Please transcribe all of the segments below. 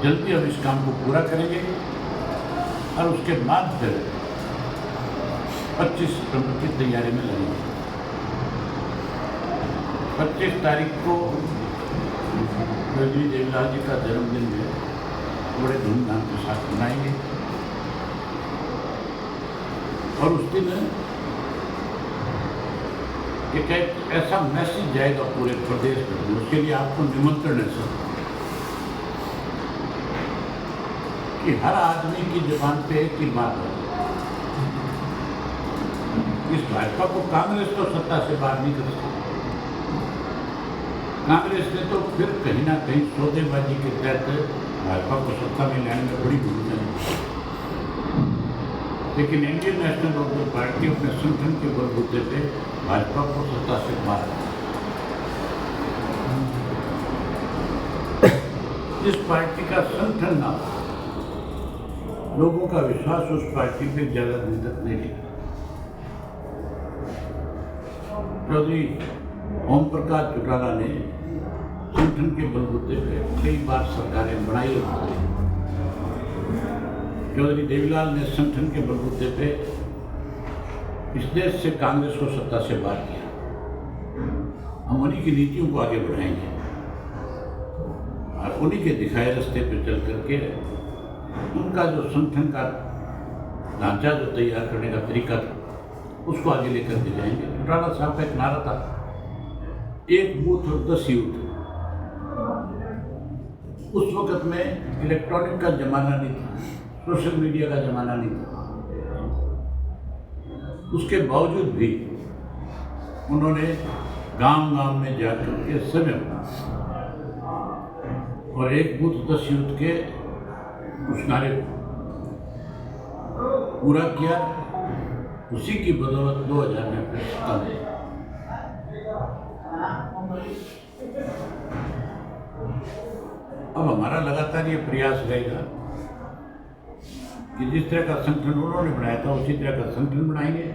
जल्दी हम इस काम को पूरा करेंगे और उसके बाद फिर 25 सितंबर की तैयारी में लगेंगे। 25 तारीख को चौधरी देवीलाल जी का जन्मदिन है, बड़े धूमधाम के साथ मनाएंगे और उस दिन एक ऐसा मैसेज जाएगा पूरे प्रदेश में, उसके लिए आपको निमंत्रण है सर कि हर आदमी की जुबान पे एक ही बात है, इस भाजपा को कांग्रेस तो सत्ता से बाहर नहीं कर सकती। कांग्रेस ने तो फिर कहीं ना कहीं सौदेबाजी के तहत भाजपा को सत्ता में लाने में बड़ी भूमिका निभाई, लेकिन इंडियन नेशनल कांग्रेस पार्टी अपने संगठन के बलबूते पे भाजपा को सत्ता से बाहर, जिस पार्टी का संगठन ना हो, लोगों का विश्वास उस पार्टी पे ज्यादा दिन तक नहीं टिका। चौधरी ओम प्रकाश चौटाला ने संगठन के बलबूते पे कई बार सरकारें बनाई और चौधरी देवीलाल ने संगठन के बलबूते पे इस देश से कांग्रेस को सत्ता से बाहर किया। हम उन्हीं की नीतियों को आगे बढ़ाएंगे और उन्हीं के दिखाए रास्ते पे चल करके उनका जो संगठन का ढांचा जो तैयार करने का तरीका था उसको आगे लेकर के जाएंगे। चौटाला साहब का एक नारा था, एक बूथ और 10 यूथ। उस वक्त में इलेक्ट्रॉनिक का जमाना नहीं था, सोशल मीडिया का जमाना नहीं था, उसके बावजूद भी उन्होंने गांव-गांव में जाकर के समय और एक बूथ 10 यूथ के उस नारे को पूरा किया। उसी की बदौलत 2000 में फिर सत्ता में। अब हमारा लगातार ये प्रयास रहेगा कि जिस तरह का संगठन उन्होंने बनाया था उसी तरह का संगठन बनाएंगे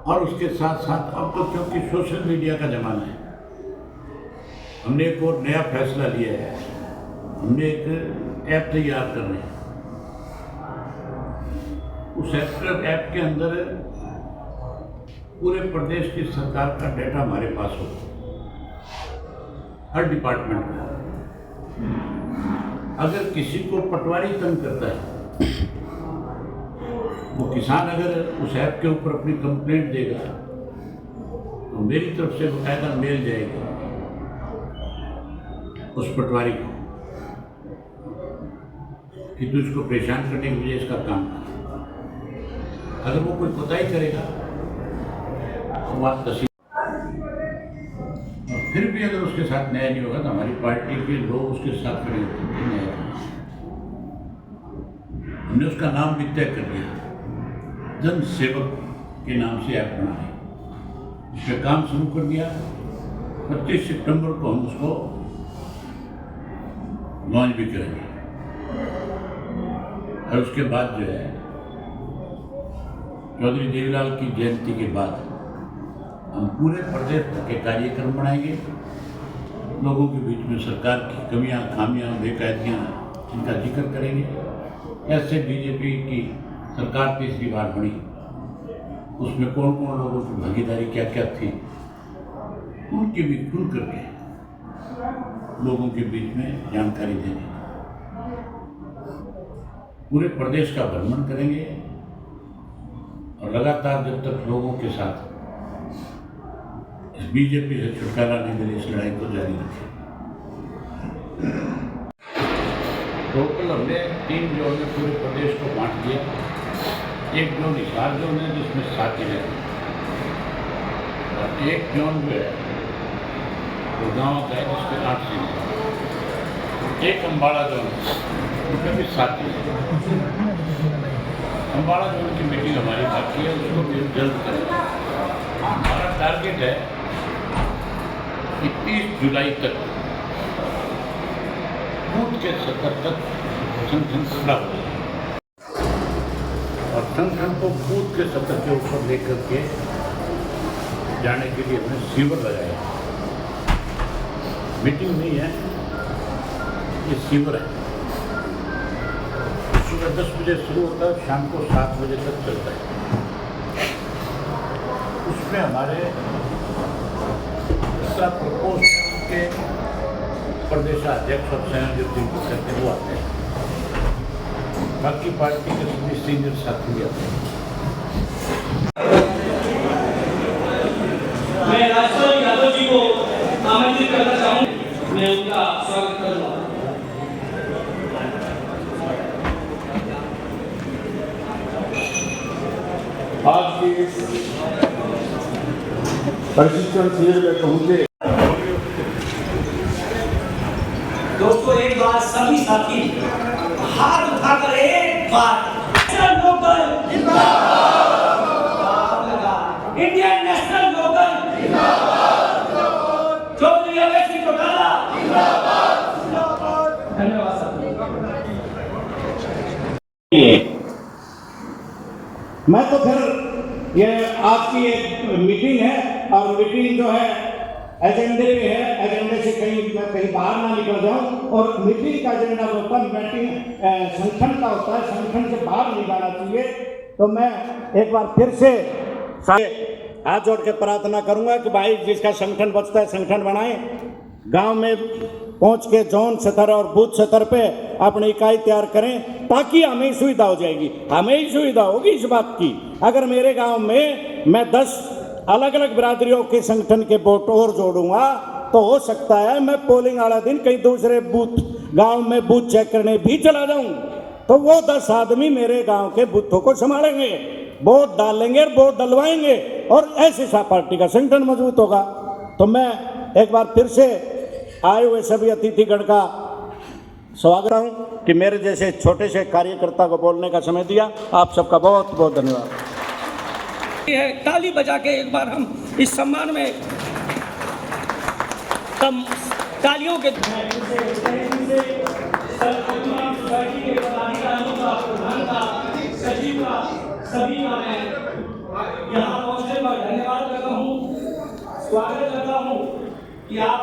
और उसके साथ साथ अब तो क्योंकि सोशल मीडिया का जमाना है, हमने एक और नया फैसला लिया है, हमने एक ऐप तैयार कर रहे हैं। उस ऐप के अंदर पूरे प्रदेश की सरकार का डेटा हमारे पास होगा, हर डिपार्टमेंट का। अगर किसी को पटवारी तंग करता है, वो किसान अगर उस ऐप के ऊपर अपनी कंप्लेंट देगा तो मेरी तरफ से बकायदा मेल जाएगा उस पटवारी को कि तू इसको परेशान करने के लिए इसका काम कर। अगर वो कोई कोताही करेगा तो बात तस्वीर, और फिर भी अगर उसके साथ न्याय नहीं होगा तो हमारी पार्टी के लोग उसके साथ खड़े होते हैं। हमने उसका भी तय कर दिया, जन सेवक के नाम से ऐप बना है, इस पर काम शुरू कर दिया। 25 सितंबर को हम उसको लॉन्च भी करेंगे और उसके बाद जो है चौधरी देवीलाल की जयंती के बाद हम पूरे प्रदेश के कार्यक्रम बनाएंगे, लोगों के बीच में सरकार की कमियां, खामियां, बेकायदियां इनका जिक्र करेंगे। ऐसे बीजेपी की सरकार तीसरी बार बनी, उसमें कौन कौन लोगों की भागीदारी क्या क्या थी, उनकी भी खुल करके लोगों के बीच में जानकारी देंगे। पूरे प्रदेश का भ्रमण करेंगे और लगातार जब तक लोगों के साथ इस बीजेपी से छुटकारा नहीं मिले इस लड़ाई को जारी रखें। टोटल हमने 3 जोन में पूरे प्रदेश को बांट दिया। एक जोन हिसार जोन है जिसमें 7 जिले हैं और एक जोन जो है वो गाँव का है जिसमें 8 जिले हैं। एक अम्बाड़ा जोन उसमें भी 7 जिले हैं। अम्बाड़ा जोन की मीटिंग हमारी बाकी है, उसको भी जल्द करेंगे। हमारा टारगेट है कि 30 जुलाई तक बूथ के स्तर तक संगठन खड़ा हो जाए और संगठन को बूथ के स्तर के ऊपर लेकर के जाने के लिए हमने शिविर लगाया। मीटिंग नहीं है, ये शिविर है। 10 बजे शुरू होता है, शाम को 7 बजे तक चलता है। उसमें हमारे प्रपोज के प्रदेशाध्यक्ष और संयोजक जिनको कहते हैं वो आते हैं, बाकी पार्टी के सभी सीनियर साथी भी आते हैं। मैं राजपाल यादव जी को आमंत्रित करना चाहूँ, मैं उनका स्वागत करूँगा। आज की प्रशिक्षण शिविर में पहुंचे दोस्तों, एक बार सभी साथी हाथ उठाकर एक बार local Indian national local Chaudhary अवैध सिंह चौटाला। धन्यवाद साथी। मैं तो फिर ये आपकी एक मीटिंग है और मीटिंग जो है एजेंडे पे है, एजेंडे से मैं कहीं बाहर ना निकल जाऊं। और मीटिंग का एजेंडा होता है, मीटिंग संगठन का होता है, संगठन से बाहर नहीं जाना चाहिए। तो मैं एक बार फिर से हाथ जोड़ के प्रार्थना करूंगा कि भाई जिसका संगठन बचता है संगठन बनाएं, गांव में पहुंच के जोन स्तर और बूथ स्तर पे अपनी इकाई तैयार करें, ताकि हमें सुविधा हो जाएगी। हमें ही सुविधा होगी इस बात की, अगर मेरे गांव में मैं 10 अलग अलग बिरादरियों के संगठन के वोट और जोड़ूंगा तो हो सकता है मैं पोलिंग वाला दिन कहीं दूसरे बूथ गांव में बूथ चेक करने भी चला जाऊं, तो वो 10 आदमी मेरे गांव के बूथों को संभालेंगे, वोट डालेंगे और वोट डलवाएंगे, और ऐसे सा पार्टी का संगठन मजबूत होगा। तो मैं एक बार फिर से आए हुए सभी अतिथिगण का स्वागत हूँ कि मेरे जैसे छोटे से कार्यकर्ता को बोलने का समय दिया। आप सबका बहुत बहुत धन्यवाद। ताली बजा के एक बार हम इस सम्मान में तालियों के सचिव का सभी का मैं यहाँ पहुँचने पर धन्यवाद करता हूँ, स्वागत करता हूँ कि आप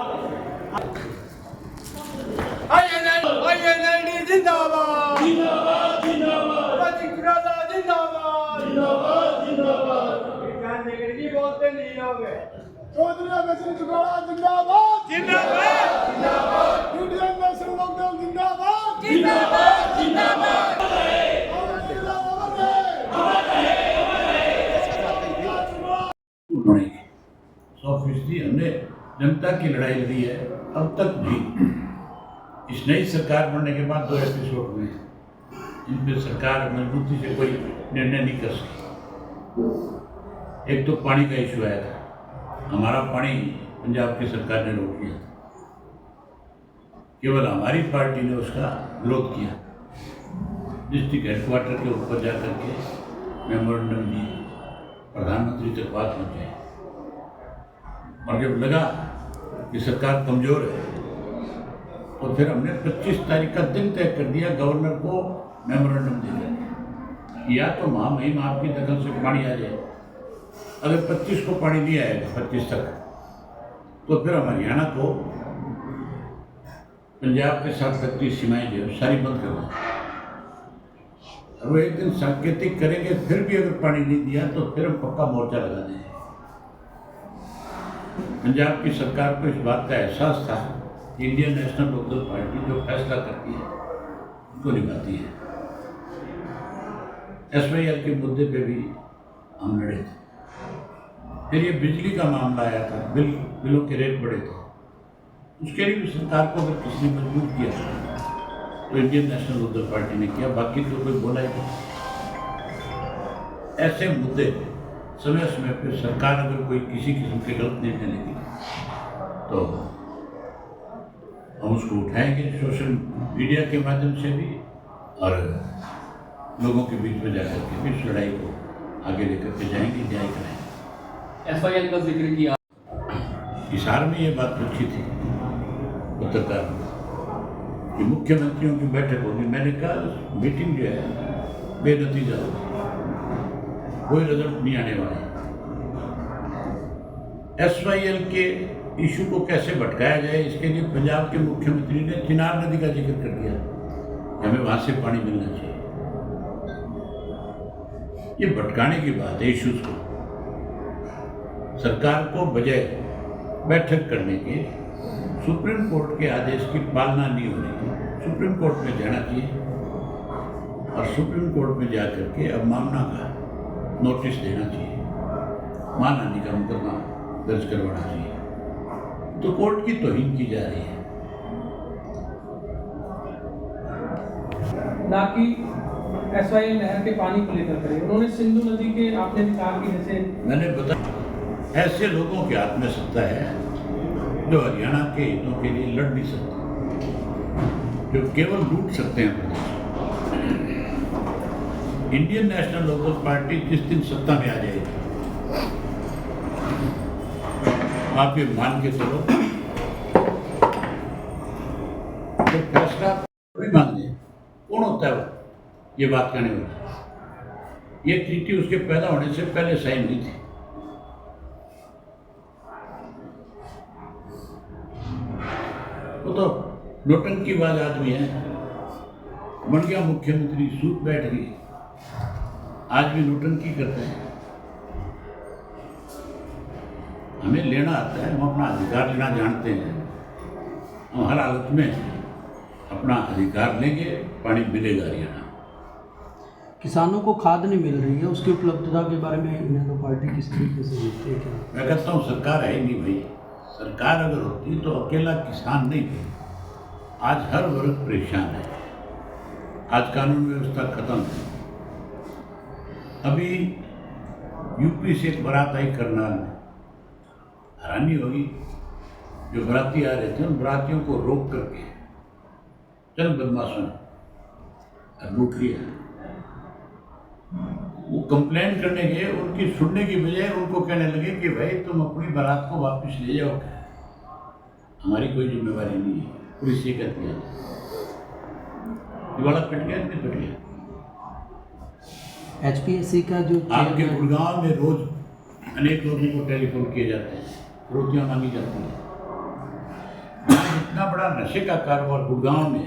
INLD जिंदाबाद जिंदाबाद जिंदाबाद जिंदाबाद जिंदाबाद जिंदाबाद जी बोलते नहीं होंगे। चौधरी अवैध सिंह चौटाला जिंदाबाद जिंदाबाद इंडियन नेशनल लोकदल जिंदाबाद जिंदाबाद जिंदाबाद बढ़ेंगे। 100% हमने जनता की लड़ाई लड़ी है अब तक भी। इस नई सरकार बनने के बाद 2 एपिसोड हुए हैं, इनमें सरकार मजबूती से कोई निर्णय नहीं कर सकी। एक तो पानी का इशू आया था, हमारा पानी पंजाब की सरकार ने रोक दिया था, केवल हमारी पार्टी ने उसका विरोध किया। डिस्ट्रिक्ट हेडक्वार्टर के ऊपर जाकर के मेमोरेंडम दिए, प्रधानमंत्री तक बात पहुँचाई, और जब लगा कि सरकार कमज़ोर है तो फिर हमने 25 तारीख का दिन तय कर दिया गवर्नर को मेमोरेंडम देकर, या तो महामहिम आपकी दखल से पानी आ जाए। अगर 25 को पानी नहीं आएगा 25 तक, तो फिर हम हरियाणा को पंजाब के साथ लगती सीमाएँ जो है सारी बंद कर दें। वो एक दिन सांकेतिक करेंगे, फिर भी अगर पानी नहीं दिया तो फिर हम पक्का मोर्चा लगा देंगे। पंजाब की सरकार को इस बात का एहसास था कि इंडियन नेशनल लोकदल पार्टी जो फैसला करती है उसको निभाती है। SYL के मुद्दे पे भी हम लड़े थे। फिर ये बिजली का मामला आया था, बिलों के रेट बढ़े थे, उसके लिए भी सरकार को अगर किसी ने मजबूर किया तो इंडियन नेशनल लोकदल पार्टी ने किया, बाकी तो कोई बोला ही नहीं। ऐसे मुद्दे समय समय पर सरकार अगर कोई किसी किस्म के गलत निर्णय लेगी तो हम उसको उठाएंगे सोशल मीडिया के माध्यम से भी, और लोगों के बीच में जाकर के भी इस लड़ाई को आगे लेकर के जाएंगे, न्याय कराएंगे। SYL का जिक्र किया, हिसार में ये बात पूछी थी पत्रकार कि मुख्यमंत्रियों की बैठक होगी। मैंने कहा मीटिंग जो है बेनतीजा होगी, कोई रिजल्ट नहीं आने वाला। SYL के इशू को कैसे भटकाया जाए, इसके लिए पंजाब के मुख्यमंत्री ने चिनाब नदी का जिक्र कर दिया कि हमें वहाँ से पानी मिलना चाहिए। ये भटकाने की बात है इश्यूज को। सरकार को बजाय बैठक करने के सुप्रीम कोर्ट के आदेश की पालना नहीं हो रही, सुप्रीम कोर्ट में जाना चाहिए और सुप्रीम कोर्ट में जा करके अवमानना का नोटिस देना चाहिए, मानहानि का मुकदमा दर्ज करवाना चाहिए। तो कोर्ट की तौहीन की जा रही है। ना कि SYL नहर के पानी को लेकर करे, उन्होंने सिंधु नदी के आपने कहा कि जैसे मैंने बताया ऐसे लोगों के हाथ में सत्ता है जो हरियाणा के हितों के लिए लड़ नहीं सकते, जो केवल लूट सकते हैं प्रदेश। इंडियन नेशनल लोकल पार्टी जिस दिन सत्ता में आ जाएगी, आप ये मान के चलो तो फैसला भी मान लिया। कौन होता है वो ये बात करने वाला? ये ट्रीटी उसके पैदा होने से पहले साइन हुई थी। वो तो नौटंकीबाज आदमी है, बन गया मुख्यमंत्री, सूत बैठ गई, आज भी नौटंकी करते हैं। हमें लेना आता है, हम अपना अधिकार लेना जानते हैं, हम हर हालत में अपना अधिकार लेंगे, पानी मिलेगा हरियाणा। किसानों को खाद नहीं मिल रही है, उसकी उपलब्धता के बारे में इनेलो पार्टी किस तरीके से देखती है? क्या मैं कहता हूँ सरकार है ही नहीं भाई। सरकार अगर होती तो अकेला किसान नहीं थे, आज हर वर्ग परेशान है, आज कानून व्यवस्था खत्म है। अभी यूपी से एक बारात आई करनाल में, हैरानी होगी, जो बराती आ रहे थे उन बरातियों को रोक करके चंद बदमाशों ने लूट लिया। वो कंप्लेंट करने गए, उनकी सुनने की बजाय उनको कहने लगे कि भाई तुम अपनी बारात को वापस ले जाओ, हमारी कोई जिम्मेवारी नहीं है। पुलिस ये कहती है, दिवाला पिट गया, नहीं पिट गया। HPSC का जो आपके गुड़गांव में रोज अनेक लोगों को टेलीफोन किए जाते हैं, रोटियां मांगी जाती हैं। इतना बड़ा नशे का कारोबार गुड़गांव में